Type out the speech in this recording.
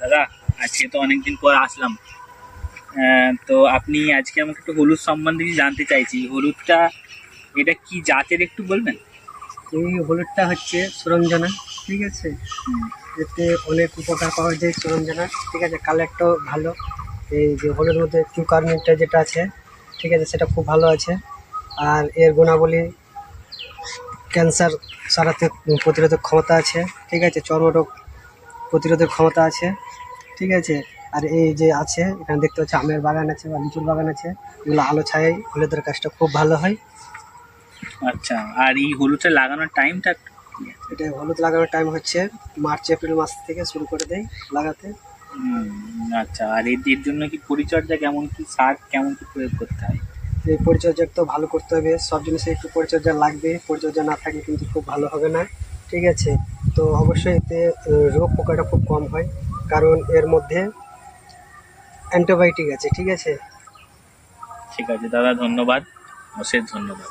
দাদা, আজকে তো অনেকদিন পর আসলাম। তো আপনি আজকে আমাকে একটু হলুদ সম্বন্ধে কিছু জানতে চাইছি। হলুদটা এটা কি জাতের একটু বলবেন? এই হলুদটা হচ্ছে সুরঞ্জনা, ঠিক আছে। হুম, এতে অনেক উপকার পাওয়া যায় সুরঞ্জনা, ঠিক আছে। কালারটাও ভালো। এই যে হলুদের মধ্যে কিউকার্মিনটা যেটা আছে, ঠিক আছে, সেটা খুব ভালো আছে। আর এর গুণাবলী ক্যান্সার সারাতে প্রতিরোধক ক্ষমতা আছে, ঠিক আছে। চর্মরোগ প্রতিরোধের ক্ষমতা আছে, ঠিক আছে। আর এই যে আছে এখানে দেখতে পাচ্ছি আমের বাগান আছে বা লিচুর বাগান আছে, এগুলো আলো ছায়ায় হলুদের কাজটা খুব ভালো হয়। আচ্ছা। আর এই হলুদটা লাগানোর টাইমটা? এটা হলুদ লাগানোর টাইম হচ্ছে মার্চ এপ্রিল মাস থেকে শুরু করে দেয় লাগাতে। আচ্ছা। আর এর জন্য কি পরিচর্যা কেমন, কি সার কেমন কি প্রয়োগ করতে হয়? এই পরিচর্যা তো ভালো করতে হবে, সব জিনিসে একটু পরিচর্যা লাগবে, পরিচর্যা না থাকলে কিন্তু খুব ভালো হবে না, ঠিক আছে। তো অবশ্যই এতে রোগ পোকাটা খুব কম হয়, কারণ এর মধ্যে অ্যান্টিবায়োটিক আছে, ঠিক আছে। ঠিক আছে দাদা, ধন্যবাদ, অশেষ ধন্যবাদ।